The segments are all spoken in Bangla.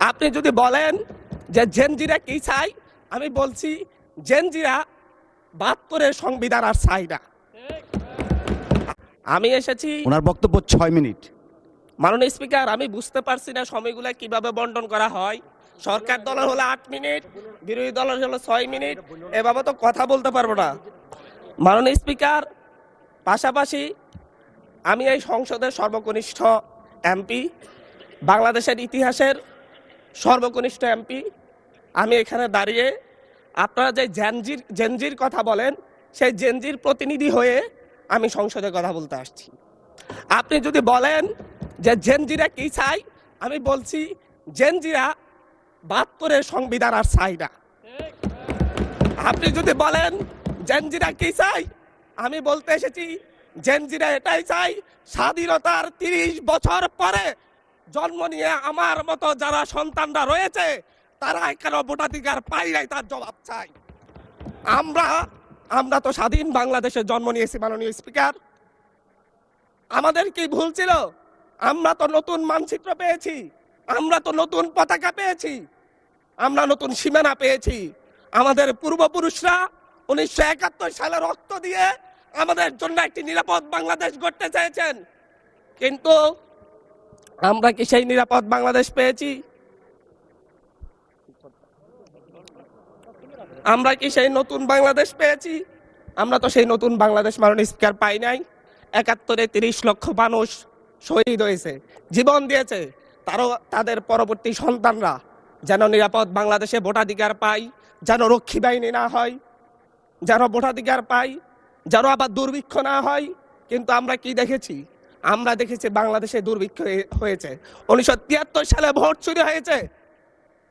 আপনি যদি বলেন যে জেনজিরা কি চাই, আমি বলছি জেনজিরা ৭২-এর সংবিধান আর চাই না। আমি এসেছি ওনার বক্তব্য 6 মিনিট। মাননীয় স্পিকার, আমি বুঝতে পারছি না সময়গুলো কিভাবে বন্টন করা হয়। সরকার দলের হলো 8 মিনিট, বিরোধী দলের হলো 6 মিনিট, এভাবে তো কথা বলতে পারবো না। মাননীয় স্পিকার, পাশাপাশি আমি এই সংসদের সর্বকনিষ্ঠ এমপি, বাংলাদেশের ইতিহাসের সর্বকনিষ্ঠ এমপি। আমি এখানে দাঁড়িয়ে আপনারা যে জেনজির কথা বলেন, সেই জেনজির প্রতিনিধি হয়ে আমি সংসদে কথা বলতে আসছি। আপনি যদি বলেন যে জেনজিরা কি চাই, আমি বলছি জেনজিরা ৭২-এর সংবিধান আর চাই না। আপনি যদি বলেন জেনজিরা কি চাই, আমি বলতে এসেছি জেনজিরা এটাই চাই, স্বাধীনতার ৩০ বছর পরে জন্ম নিয়ে আমার মতো যারা সন্তানরা রয়েছে তারা কেন ভোটাধিকার পাই নাই, তার জবাব চাই। আমরা তো স্বাধীন বাংলাদেশে জন্ম নিয়েছি মাননীয় স্পিকার। আমাদের কি ভুল ছিল? আমরা তো নতুন মানচিত্র পেয়েছি, আমরা তো নতুন পতাকা পেয়েছি, আমরা নতুন সীমানা পেয়েছি। আমাদের পূর্বপুরুষরা 1971 সালে রক্ত দিয়ে আমাদের জন্য একটি নিরাপদ বাংলাদেশ গড়তে চেয়েছেন, কিন্তু আমরা কি সেই নিরাপদ বাংলাদেশ পেয়েছি? আমরা কি সেই নতুন বাংলাদেশ পেয়েছি? আমরা তো সেই নতুন বাংলাদেশ মাননীয় স্পিকার পাই নাই। 71-এ 30 লক্ষ মানুষ শহীদ হয়েছে, জীবন দিয়েছে, তাদের পরবর্তী সন্তানরা যেন নিরাপদ বাংলাদেশে ভোটাধিকার পায়, যেন রক্ষী বাহিনী না হয়, যেন ভোটাধিকার পায়, যেন আবার দুর্ভিক্ষ না হয়। কিন্তু আমরা কি দেখেছি? আমরা দেখেছি বাংলাদেশে দুর্ভিক্ষ হয়েছে। 1973 সালে ভোট চুরি হয়েছে।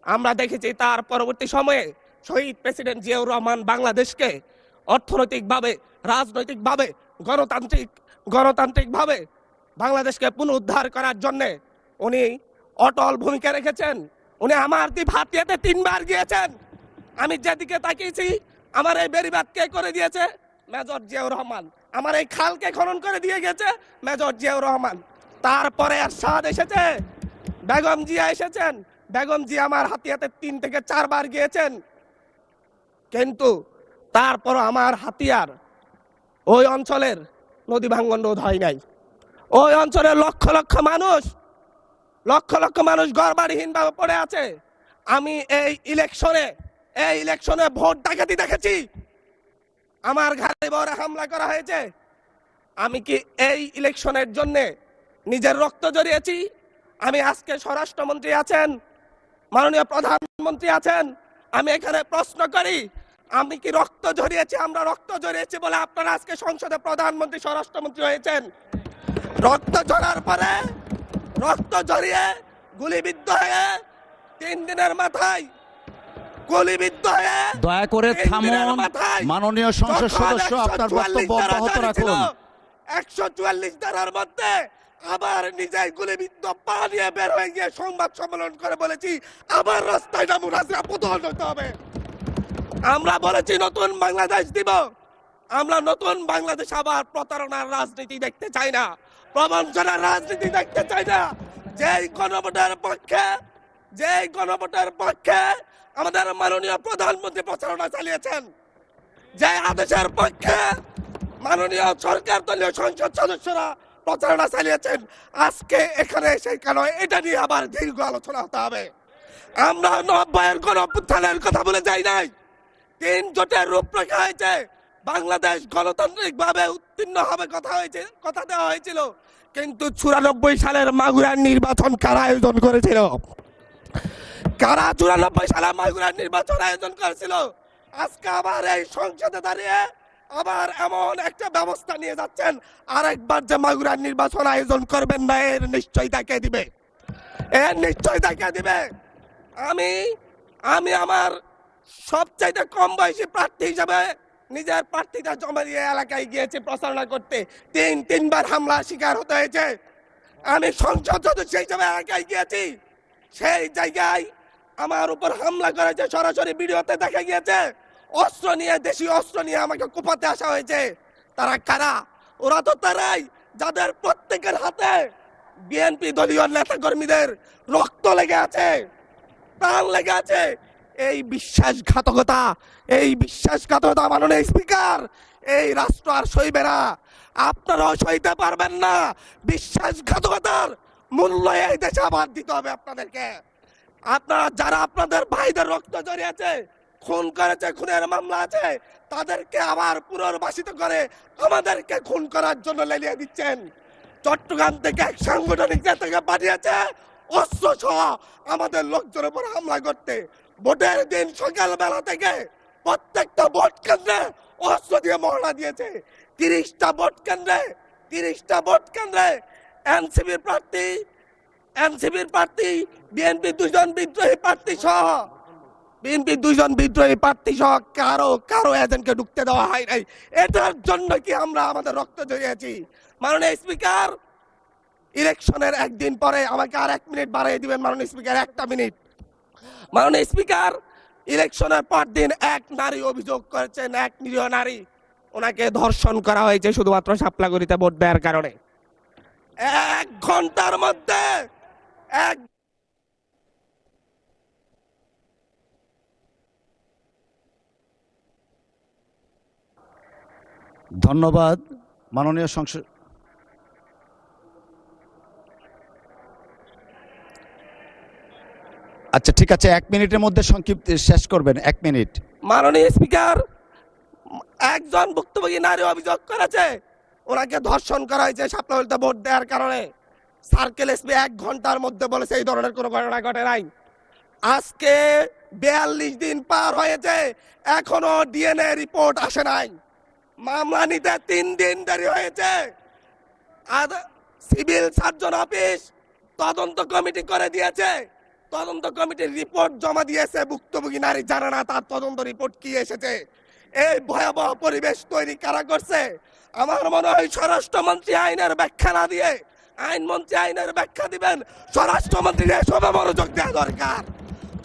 আমরা দেখেছি তার পরবর্তী সময়ে শহীদ প্রেসিডেন্ট জিয়াউর রহমান বাংলাদেশকে অর্থনৈতিকভাবে, রাজনৈতিকভাবে, গণতান্ত্রিকভাবে বাংলাদেশকে পুনরুদ্ধার করার জন্যে উনি অটল ভূমিকা রেখেছেন। উনি আমার দ্বীপ হাতিয়াতে 3 বার গিয়েছেন। আমি যেদিকে তাকিয়েছি, আমার এই বেড়িবাঁধ কে করে দিয়েছে? মেজর জিয়াউর রহমান। আমার এই খালকে খনন করে দিয়ে গেছে মেজর জিয়াউর রহমান। তারপরে এরশাদ এসেছে, বেগম জিয়া এসেছেন। বেগম জিয়া আমার হাতিয়াতে 3 থেকে 4 বার গিয়েছেন, কিন্তু তারপর আমার হাতিয়ার ওই অঞ্চলের নদী ভাঙ্গন রোধ হয় নাই। ওই অঞ্চলের লক্ষ লক্ষ মানুষ ঘরবাড়িহীন ভাবে পড়ে আছে। আমি এই ইলেকশনে ভোট ডাকাতি দেখেছি। আমার ঘরে বড় হামলা করা হয়েছে। আমি কি এই ইলেকশনের জন্য নিজের রক্ত জড়িয়েছি? আমি আজকে স্বরাষ্ট্রমন্ত্রী আছেন, মাননীয় প্রধানমন্ত্রী আছেন, আমি এখানে প্রশ্ন করি, আমি কি রক্ত ঝরিয়েছি? আমরা রক্ত ঝরিয়েছি বলে আপনারা আজকে সংসদে প্রধানমন্ত্রী, স্বরাষ্ট্রমন্ত্রী হয়েছেন। রক্ত ঝরার পরে, রক্ত ঝরিয়ে গুলিবিদ্ধ হয়ে 3 দিনের মাথায় গুলিবিদ্ধ হয়ে, দয়া করে থামুন। মাননীয় সংসদ সদস্য, আপনার বক্তব্য অব্যাহত রাখুন। 144 ধারার মধ্যে আবার নিজেই গুলিবিদ্ধ পা নিয়ে বের হয়ে গিয়ে সংবাদ সম্মেলন করে বলেছি আবার রাস্তায় নামুন, রাস্তা প্রদল হতে হবে। আমরা বলেছি নতুন বাংলাদেশ দিব। আমরা নতুন বাংলাদেশ আবার প্রতারণার রাজনীতি দেখতে চাই না, প্রবঞ্চনার রাজনীতি দেখতে চাই না। যেই গণভোটের পক্ষে আমাদের মাননীয় প্রধানমন্ত্রী প্রচারণা চালিয়েছেন, যে আদেশের পক্ষে মাননীয় সরকার দলীয় সংসদ সদস্যরা প্রচারণা চালিয়েছেন, আজকে এখানে সেই কেন এটা নিয়ে আবার দীর্ঘ আলোচনা হতে হবে। আমরা 90-এর গণঅভ্যুত্থানের কথা বলে যাই নাই। 3 জোটের রূপরেখা হয়েছে, বাংলাদেশ গণতান্ত্রিক ভাবে উত্তীর্ণ হবে কথা দেওয়া হয়েছিল, কিন্তু 94 সালের মাগুরার নির্বাচন কারা আয়োজন করেছিল? কারা 94 সালে মাগুরার নির্বাচন আয়োজন করেছিল? আজকে আবার এই সংসদে দাঁড়িয়ে আবার এমন একটা ব্যবস্থা নিয়ে যাচ্ছেন, আরেকবার যে মাগুরার নির্বাচন আয়োজন করবেন না, এর নিশ্চয়তা কে দিবে? আমি আমার সবচাইতে কম বয়সী প্রার্থী হিসেবে নিজের প্রার্থীটা জমা দিয়ে এলাকায় গিয়েছি প্রচারণা করতে। 3 বার হামলা শিকার হতে হয়েছে। আমি সংসদ সদস্য হিসেবে এলাকায় গিয়েছি, সেই জায়গায় আমার উপর হামলা করেছে, সরাসরি ভিডিওতে দেখা গিয়েছে। অস্ত্র নিয়ে, দেশীয় অস্ত্র নিয়ে আমাকে কোপাতে আসা হয়েছে। তারা কারা? ওরা তো তারাই যাদের প্রত্যেকের হাতে বিএনপি দলীয় নেতা কর্মীদের রক্ত লেগে আছে। প্রাণ লেগে আছে। এই বিশ্বাসঘাতকতা মাননীয় স্পিকার, এই রাষ্ট্র আর সইবে না, আপনারাও সইতে পারবেন না। বিশ্বাসঘাতকতার মূল্য এই দেশে আবার দিতে হবে আপনাদেরকে। আপনারা যারা আপনাদের ভাইদের রক্ত জড়িয়েছে, খুন করেছে, খুনের মামলা আছে, তাদেরকে আবার পুনর্বাসিত করে আমাদেরকে খুন করার জন্য লেলিয়ে দিচ্ছেন। চট্টগ্রাম থেকে এক সাংগঠনিক নেতাকে পাঠিয়েছে অস্ত্র সহ আমাদের লোকজনের উপর হামলা করতে। ভোটের দিন সকালবেলা থেকে প্রত্যেকটা ভোট কেন্দ্রে অস্ত্র দিয়ে মহড়া দিয়েছে। 30টা ভোট কেন্দ্রে এনসিপির প্রার্থী, বিএনপি দুজন বিদ্রোহী প্রার্থী সহ কারো এজেন্টকে ঢুকতে দেওয়া হয় নাই। এটার জন্য কি আমরা আমাদের রক্ত জড়িয়েছি? মাননীয় স্পিকার, ইলেকশনের একদিন পরে আমাকে আর 1 মিনিট বাড়িয়ে দিবেন মাননীয় স্পিকার, 1টা মিনিট। মাননীয় স্পিকার, ইলেকশনের পর দিন এক নারী অভিযোগ করেছেন, এক নিরীহ নারী, ওনাকে ধর্ষণ করা হয়েছে শুধুমাত্র শাপলাগড়িতে ভোট দেওয়ার কারণে। 1 ঘন্টার মধ্যে ধন্যবাদ মাননীয় সংসদ। আচ্ছা ঠিক আছে, 1 মিনিটের মধ্যে সংক্ষিপ্ত শেষ করবেন, 1 মিনিট। মাননীয় স্পিকার, একজন ভুক্তভোগী নারী অভিযোগ করেছে ওনাকে ধর্ষণ করা হয়েছে শাপলাগড়িতে ভোট দেওয়ার কারণে। সার্কেল এসপি 1 ঘন্টার মধ্যে বলেছে এই ধরনের কোনো ঘটনা ঘটে নাই। আজকে 42 দিন পার হয়েছে, এখনো ডিএনএ রিপোর্ট আসে নাই। মামলা নিতে 3 দিন দেরি হয়েছে। সিভিল সার্জন অফিস তদন্ত কমিটি করে দিয়েছে, তদন্ত কমিটির রিপোর্ট জমা দিয়েছে। ভুক্তভোগী নারী জানে না তার তদন্ত রিপোর্ট কি এসেছে। এই ভয়াবহ পরিবেশ তৈরি কারা করছে? আমার মনে হয় স্বরাষ্ট্রমন্ত্রী আইনের ব্যাখ্যা না দিয়ে, আইনমন্ত্রী আইনের ব্যাখ্যা দিবেন, স্বরাষ্ট্রমন্ত্রীর এসবে মনোযোগ দেওয়া দরকার।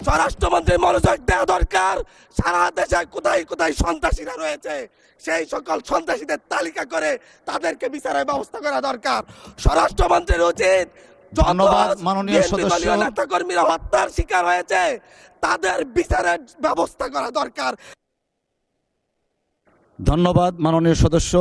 স্বরাষ্ট্রমন্ত্রীর মনোযোগ দেওয়া দরকার। সারা দেশে কোথায় কোথায় সন্ত্রাসীরা রয়েছে সেই সকল সন্ত্রাসীদের তালিকা করে তাদেরকে বিচারের ব্যবস্থা করা দরকার। স্বরাষ্ট্রমন্ত্রীর উচিত ধন্যবাদ মাননীয় সদস্য। নেতা কর্মীরা হত্যার শিকার হয়েছে তাদের বিচারের ব্যবস্থা করা দরকার। ধন্যবাদ মাননীয় সদস্য।